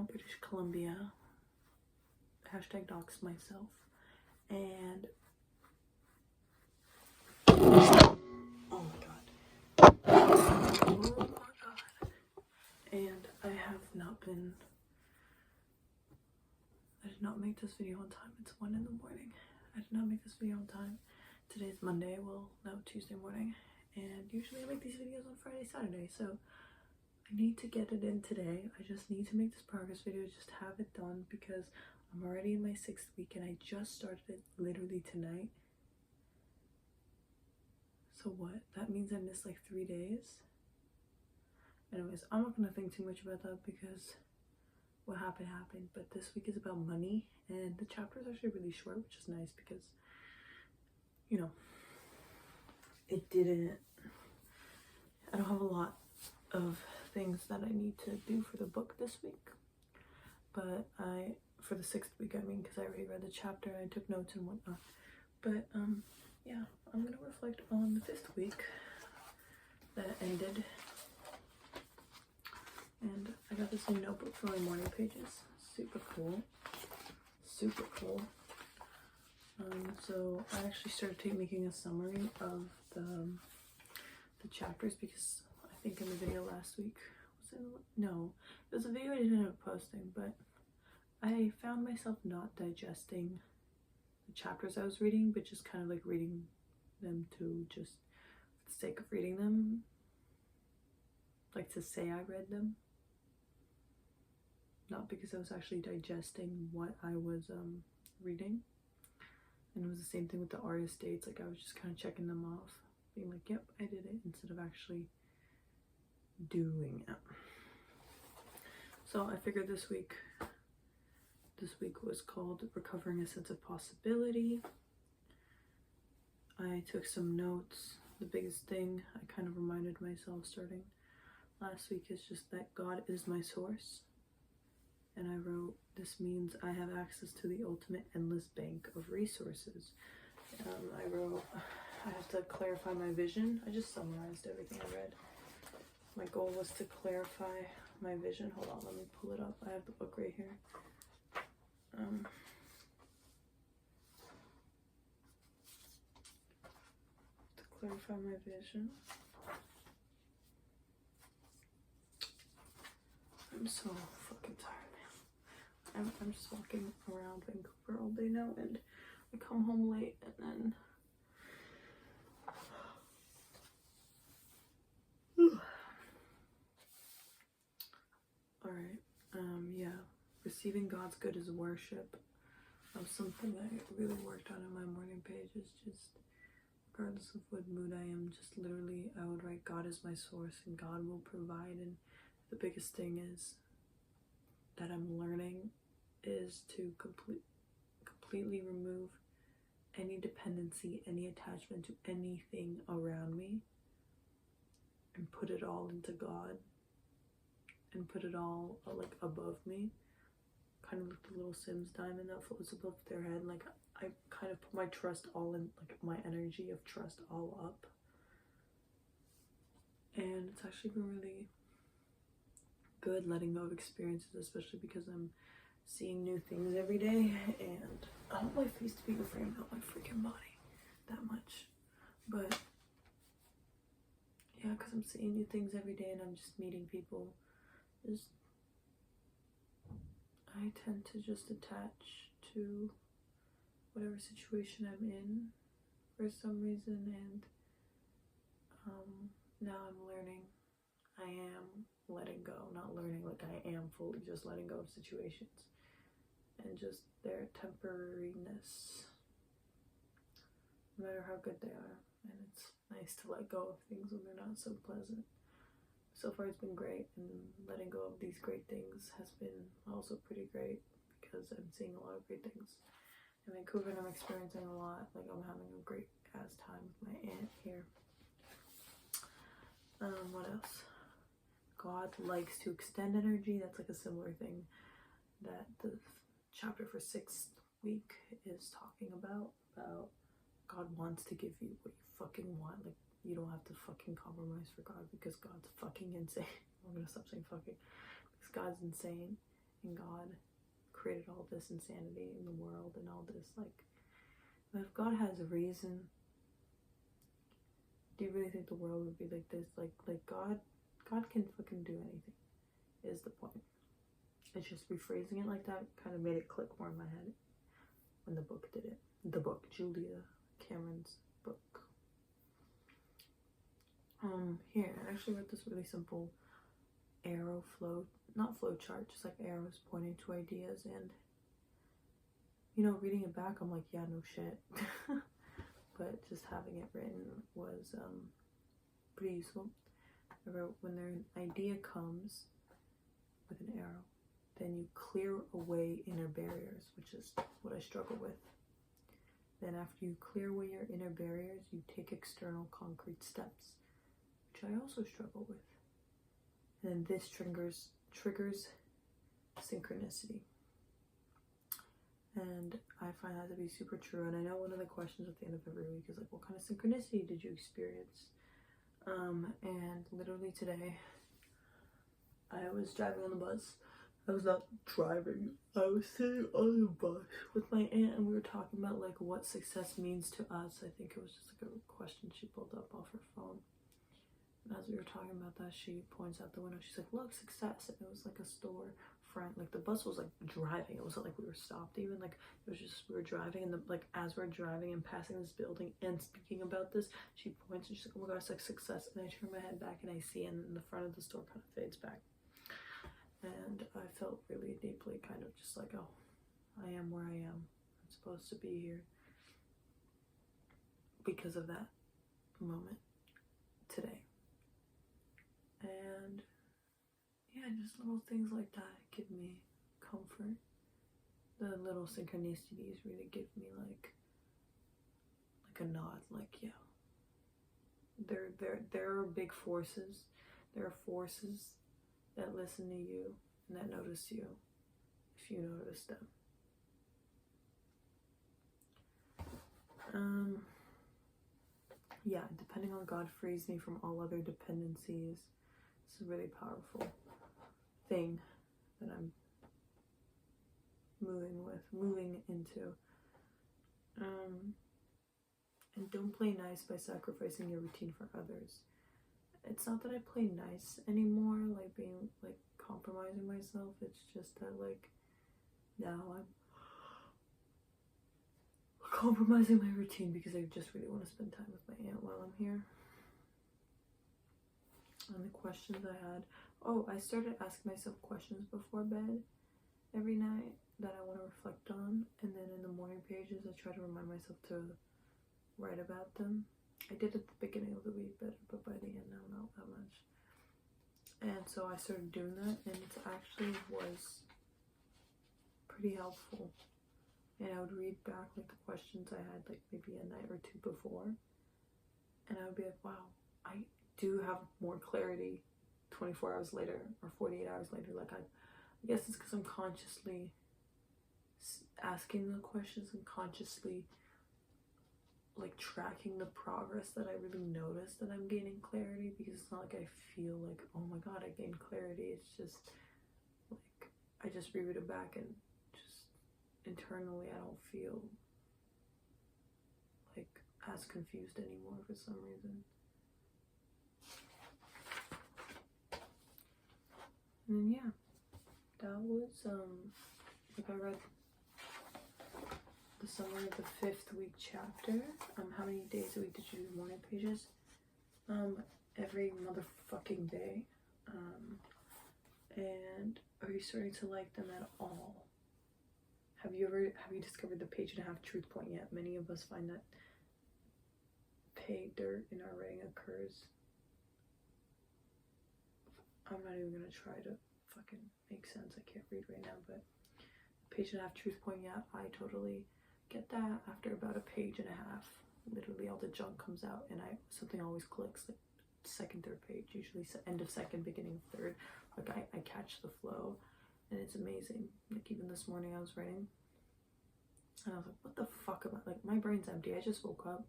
Toronto, British Columbia. Hashtag dox myself. And oh my god. Oh my god. And I did not make this video on time. It's 1 in the morning. I did not make this video on time. Today's Monday, well, no, Tuesday morning. And usually I make these videos on Friday, Saturday. So I need to get it in today. I just need to make this progress video, just have it done, because I'm already in my 6th week and I just started it literally tonight. So what? That means I missed like 3 days. Anyways, I'm not gonna think too much about that because what happened happened. But this week is about money, and the chapter is actually really short, which is nice because, you know, I don't have a lot of things that I need to do for the book this week. But for the 6th week, I mean, because I already read the chapter, I took notes and whatnot. But yeah, I'm gonna reflect on the 5th week that ended. And I got this new notebook for my morning pages. Super cool. Super cool. So I actually started making a summary of the chapters, because I think in the video last week, no, it was a video I didn't end up posting, but I found myself not digesting the chapters I was reading, but just kind of like reading them to just for the sake of reading them, like to say I read them, not because I was actually digesting what I was reading. And it was the same thing with the artist dates. Like I was just kind of checking them off, being like, yep, I did it, instead of actually doing it. So I figured this week was called Recovering a Sense of Possibility. I took some notes. The biggest thing I kind of reminded myself starting last week is just that God is my source. And I wrote, this means I have access to the ultimate endless bank of resources. I wrote, I have to clarify my vision. I just summarized everything I read. My goal was to clarify my vision. Hold on, let me pull it up. I have the book right here. To clarify my vision. I'm so fucking tired, man. I'm just walking around Vancouver all day now, and I come home late, and then all right. Yeah, receiving God's good is worship. That was something that I really worked on in my morning pages. Just regardless of what mood I am, just literally I would write, God is my source and God will provide. And the biggest thing is that I'm learning is to completely remove any dependency, any attachment to anything around me, and put it all into God, and put it all like above me, kind of like the little Sims diamond that floats above their head. Like I kind of put my trust all in, like my energy of trust all up, and it's actually been really good letting go of experiences, especially because I'm seeing new things every day. And I don't want my face to be framed out my freaking body that much, but yeah, because I'm seeing new things every day and I'm just meeting people. I tend to just attach to whatever situation I'm in for some reason, and now I'm learning. I am letting go, not learning, like I am fully just letting go of situations and just their temporariness, no matter how good they are. And it's nice to let go of things when they're not so pleasant. So far it's been great, and letting go of these great things has been also pretty great, because I'm seeing a lot of great things in Vancouver, and I'm experiencing a lot. Like I'm having a great ass time with my aunt here. What else? God likes to extend energy. That's like a similar thing that the chapter for 6th week is talking about God wants to give you what you fucking want. Like, you don't have to fucking compromise for God, because God's fucking insane. I'm gonna stop saying fucking, because God's insane, and God created all this insanity in the world and all this, like, if God has a reason, do you really think the world would be like this? Like God can fucking do anything, is the point. It's just rephrasing it like that kind of made it click more in my head when the book did it. The book, Julia Cameron's book. Here, I actually wrote this really simple arrow flow, not flow chart, just like arrows pointing to ideas, and you know, reading it back, I'm like, yeah, no shit. But just having it written was pretty useful. I wrote, when an idea comes with an arrow, then you clear away inner barriers, which is what I struggle with. Then after you clear away your inner barriers, you take external concrete steps, which I also struggle with. And then this triggers synchronicity. And I find that to be super true. And I know one of the questions at the end of every week is like, what kind of synchronicity did you experience? And literally today, I was driving on the bus. I was not driving. I was sitting on the bus with my aunt, and we were talking about like what success means to us. I think it was just like a question she pulled up off her phone. And as we were talking about that, she points out the window. She's like, look, success. And it was like a store front. Like the bus was like driving. It wasn't like we were stopped even. Like it was just, we were driving, and like as we're driving and passing this building and speaking about this, she points and she's like, oh my god, it's like success. And I turn my head back and I see, and the front of the store kind of fades back. And I felt really deeply kind of just like, oh, I am where I am. I'm supposed to be here because of that moment today. And yeah, just little things like that give me comfort. The little synchronicities really give me like a nod, like, yeah, there are big forces. There are forces that listen to you and that notice you if you notice them. Yeah, depending on God frees me from all other dependencies. It's a really powerful thing that I'm moving into. And don't play nice by sacrificing your routine for others. It's not that I play nice anymore, like being like compromising myself. It's just that like now I'm compromising my routine because I just really want to spend time with my aunt while I'm here. And the questions I had, I started asking myself questions before bed every night that I want to reflect on, and then in the morning pages I try to remind myself to write about them. I did at the beginning of the week better, but by the end now, not that much. And so I started doing that, and it actually was pretty helpful. And I would read back like the questions I had like maybe a night or two before, and I would be like, wow, I do have more clarity 24 hours later or 48 hours later. Like I guess it's because I'm consciously asking the questions and consciously like tracking the progress that I really notice that I'm gaining clarity, because it's not like I feel like, oh my god, I gained clarity. It's just like I just reread it back, and just internally I don't feel like as confused anymore for some reason. And then yeah, that was like I read the summary of the 5th week chapter. How many days a week did you do morning pages? Every motherfucking day. And are you starting to like them at all? Have you discovered the page and a half truth point yet? Many of us find that pay dirt in our writing occurs. I'm not even gonna try to fucking make sense. I can't read right now, but page and a half truth point, yeah, I totally get that. After about a page and a half, literally all the junk comes out, and something always clicks, like second, third page, usually end of second, beginning of third. Like I catch the flow, and it's amazing. Like even this morning I was writing, and I was like, what the fuck am I, like my brain's empty. I just woke up,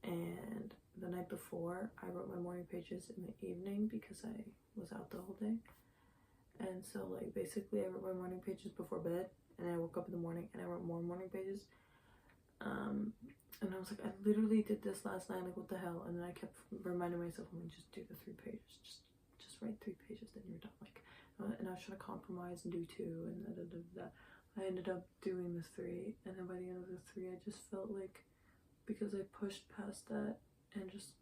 and the night before I wrote my morning pages in the evening because I was out the whole day. And so like basically I wrote my morning pages before bed, and I woke up in the morning and I wrote more morning pages. And I was like, I literally did this last night, like what the hell? And then I kept reminding myself, I'm like, just do the 3 pages, just write 3 pages, then you're done. Like, and I was trying to compromise and do 2, and I ended up doing the 3, and then by the end of the 3 I just felt like, because I pushed past that and just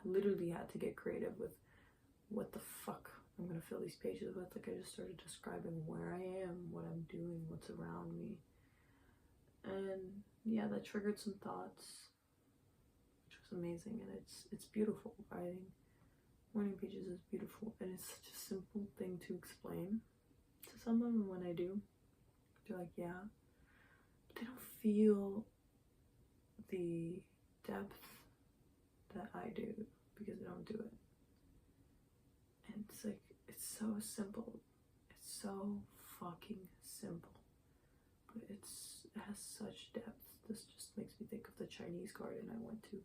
literally had to get creative with what the fuck I'm gonna fill these pages with. Like I just started describing where I am, what I'm doing, what's around me. And yeah, that triggered some thoughts, which was amazing. And it's beautiful. Writing morning pages is beautiful, and it's such a simple thing to explain to someone. And when I do, they're like, yeah, but they don't feel the depth that I do because I don't do it. And it's like, it's so simple, it's so fucking simple, but it has such depth. This just makes me think of the Chinese garden I went to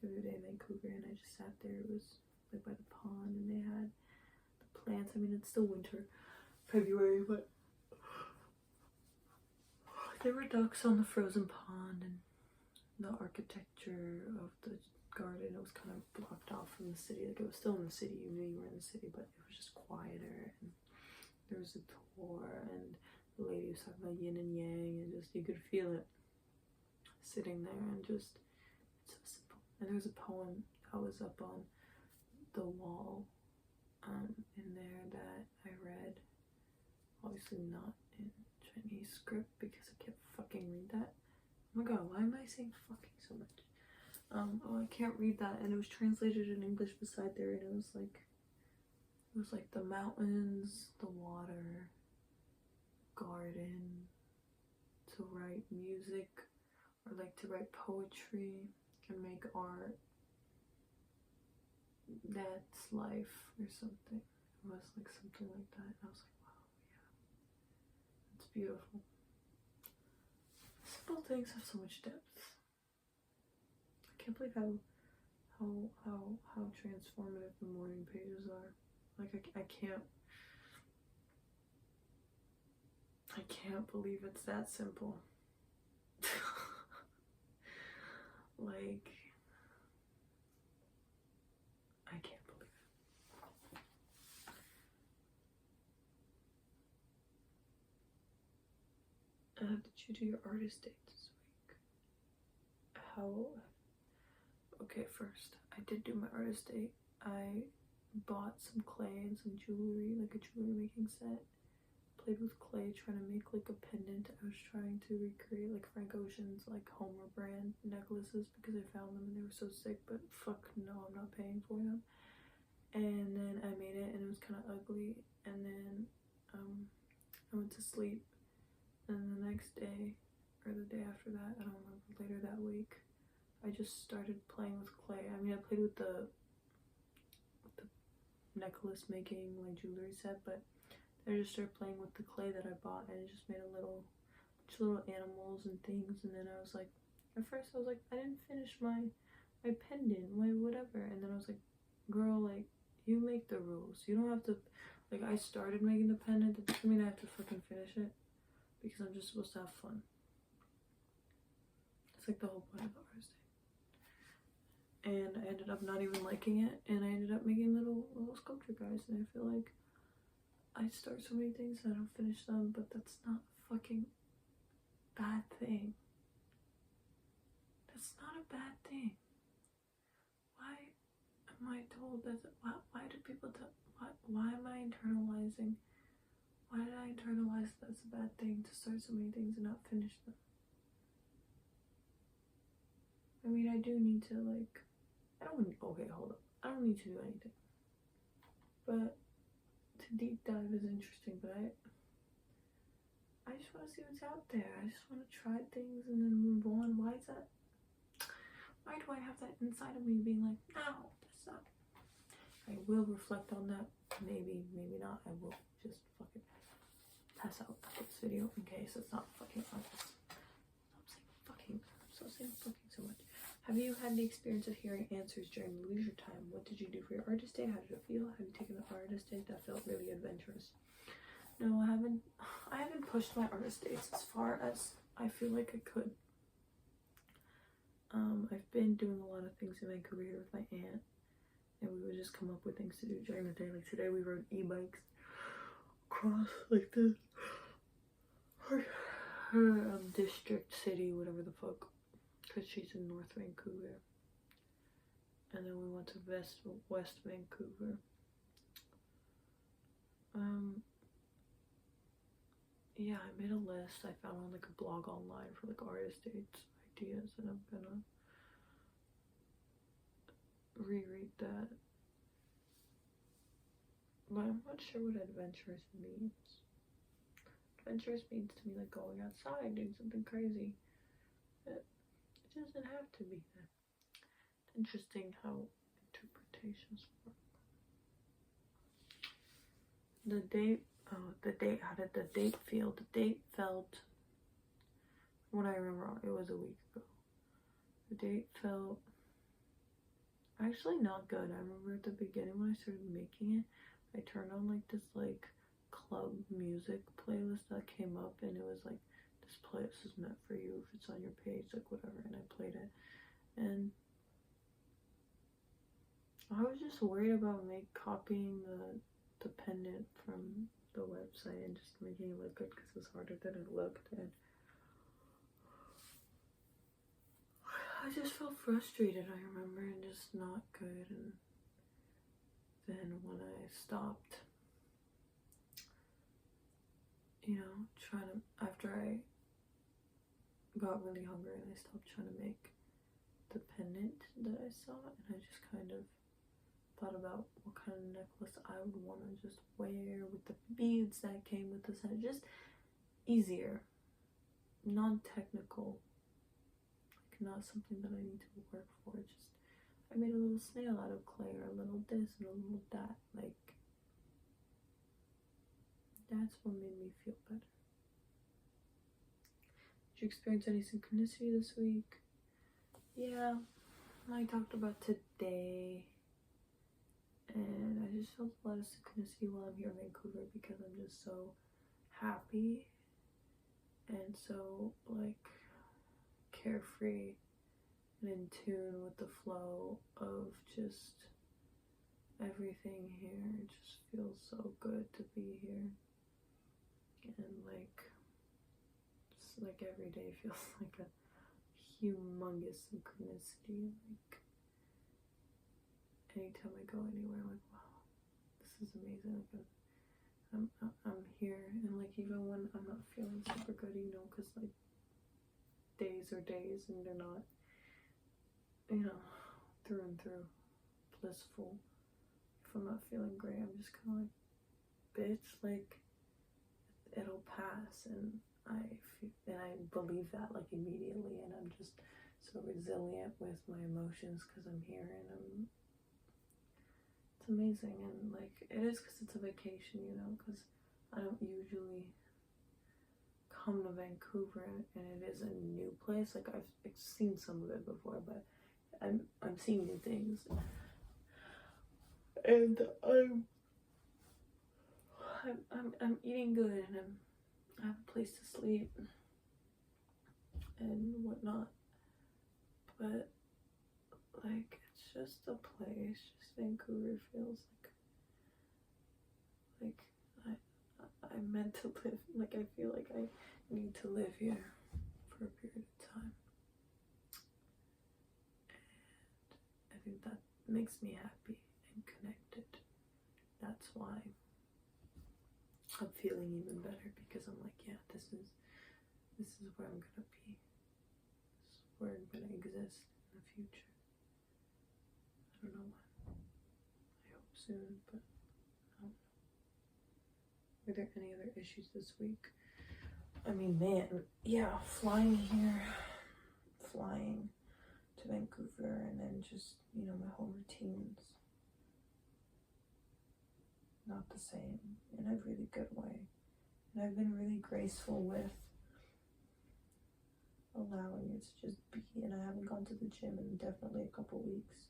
the other day in Vancouver, and I just sat there. It was like by the pond, and they had the plants. I mean, it's still winter, February, but there were ducks on the frozen pond, and the architecture of the garden, it was kind of blocked off from the city. Like it was still in the city, you knew you were in the city, but it was just quieter. And there was a tour, and the lady was talking about yin and yang, and just you could feel it sitting there, and just it's so simple. And there was a poem that was up on the wall in there that I read, obviously not in Chinese script because I can't fucking read that. Oh my god, why am I saying fucking so much? Oh, I can't read that, and it was translated in English beside there, and it was like the mountains, the water, garden, to write music, or like to write poetry and make art. That's life, or something. It was like something like that, and I was like, wow, yeah, it's beautiful. Simple things have so much depth. I can't believe how transformative the morning pages are. Like I can't believe it's that simple. Like I can't believe it. Did you do your artist date this week? Okay, first, I did do my artist date. I bought some clay and some jewelry, like a jewelry making set. Played with clay, trying to make like a pendant. I was trying to recreate like Frank Ocean's like Homer brand necklaces because I found them and they were so sick, but fuck no, I'm not paying for them. And then I made it and it was kind of ugly. And then I went to sleep, and the next day, or the day after that, I don't remember, later that week, I just started playing with clay. I mean, I played with the necklace making like jewelry set, but I just started playing with the clay that I bought, and it just made a little animals and things. And then I was like, at first I was like, I didn't finish my pendant, my whatever. And then I was like, girl, like, you make the rules. You don't have to, like, I started making the pendant. That doesn't mean I have to fucking finish it, because I'm just supposed to have fun. It's like the whole point of the artist day. And I ended up not even liking it, and I ended up making little sculpture guys. And I feel like I start so many things and I don't finish them, but that's not a fucking bad thing. That's not a bad thing. Why am I told that? Why do people why am I internalizing? Why did I internalize that's a bad thing to start so many things and not finish them? I mean, I do need to, like, okay, hold up. I don't need to do anything. But to deep dive is interesting, but I just want to see what's out there. I just want to try things and then move on. Why do I have that inside of me being like, no, that's not. I will reflect on that. Maybe not. I will just fucking pass out after this video in case it's not fucking honest. Stop saying fucking. Stop saying fucking so much. Have you had the experience of hearing answers during leisure time? What did you do for your artist day? How did it feel? Have you taken an artist day that felt really adventurous? No, I haven't pushed my artist days as far as I feel like I could. I've been doing a lot of things in my career with my aunt, and we would just come up with things to do during the day. Like today we rode e-bikes across like her district, city, whatever the fuck, because she's in North Vancouver. And then we went to West Vancouver. Yeah, I made a list. I found on like a blog online for like artist dates ideas, and I'm gonna reread that. But I'm not sure what adventurous means. Adventurous means to me like going outside, doing something crazy. But it doesn't have to be that. It's interesting how interpretations work. The date, how did the date feel? The date felt, when I remember, it was a week ago. The date felt actually not good. I remember at the beginning when I started making it, I turned on like this like club music playlist that came up, and it was like, this playlist is meant for you if it's on your page, like whatever, and I played it, and I was just worried about copying the pendant from the website and just making it look good, because it was harder than it looked, and I just felt frustrated, I remember, and just not good. And then when I stopped, after I got really hungry and I stopped trying to make the pendant that I saw, and I just kind of thought about what kind of necklace I would want to just wear with the beads that came with this, and just easier, non-technical, like not something that I need to work for. Just I made a little snail out of clay, or a little this and a little that. Like, that's what made me feel better. Did you experience any synchronicity this week? Yeah, I talked about today, and I just felt a lot of synchronicity while I'm here in Vancouver, because I'm just so happy and so like carefree and in tune with the flow of just everything here. It just feels so good to be here, and like every day feels like a humongous synchronicity. Like anytime I go anywhere, I'm like, wow, this is amazing. Like I'm here, and like even when I'm not feeling super good, because like days are days, and they're not, through and through blissful. If I'm not feeling great, I'm just kind of like, bitch, like it'll pass, and I believe that like immediately, and I'm just so resilient with my emotions because I'm here, and it's amazing. And like it is because it's a vacation, because I don't usually come to Vancouver, and it is a new place. Like I've seen some of it before, but I'm seeing new things, and I'm eating good, and I have a place to sleep and whatnot. But like it's just a place. Just Vancouver feels like I'm meant to live. Like I feel like I need to live here for a period of time. And I think that makes me happy and connected. That's why I'm feeling even better, because I'm like, yeah, this is where I'm gonna be. This is where I'm gonna exist in the future. I don't know when. I hope soon, but I don't know. Were there any other issues this week? I mean, man, yeah, flying to Vancouver, and then just, my whole routines not the same in a really good way. And I've been really graceful with allowing it to just be. And I haven't gone to the gym in definitely a couple weeks.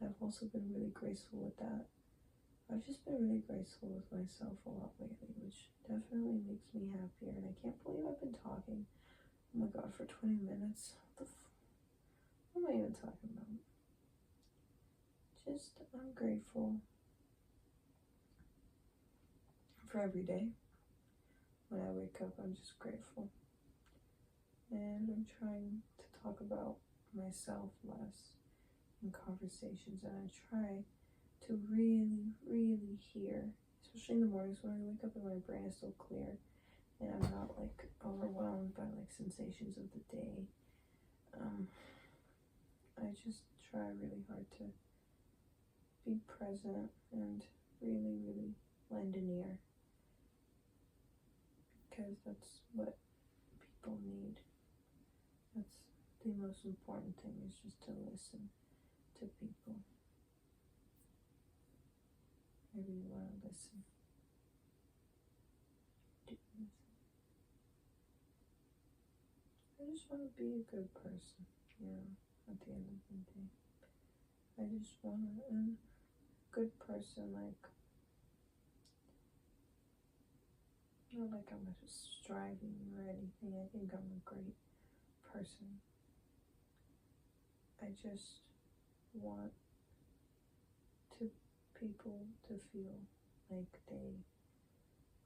I've also been really graceful with that. I've just been really graceful with myself a lot lately, which definitely makes me happier. And I can't believe I've been talking, oh my god, for 20 minutes. What am I even talking about? Just, I'm grateful for every day. When I wake up, I'm just grateful. And I'm trying to talk about myself less in conversations, and I try to really, really hear, especially in the mornings when I wake up and my brain is still clear and I'm not like overwhelmed by like sensations of the day. I just try really hard to be present and really, really lend an ear, because that's what people need. That's the most important thing, is just to listen to people. I really want to listen. I just want to be a good person, at the end of the day. I just want to, and a good person, like, not like I'm just striving or anything. I think I'm a great person. I just want people to feel like they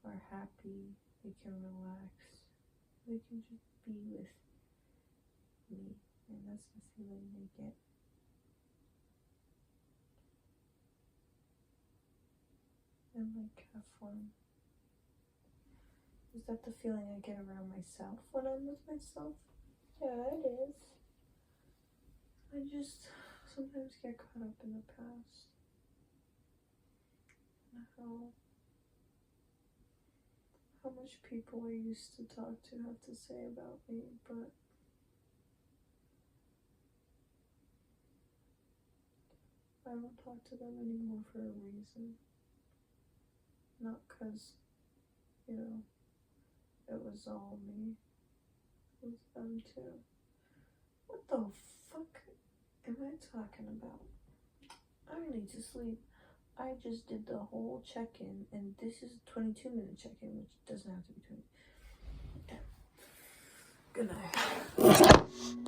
are happy, they can relax, they can just be with me, and that's the feeling they get. And like have fun. Is that the feeling I get around myself when I'm with myself? Yeah, it is. I just sometimes get caught up in the past. And how much people I used to talk to have to say about me, but I don't talk to them anymore for a reason. Not because, it was all me. It was them too. What the fuck am I talking about? I need to sleep. I just did the whole check-in, and this is a 22-minute check-in, which doesn't have to be 20. Okay. Good night.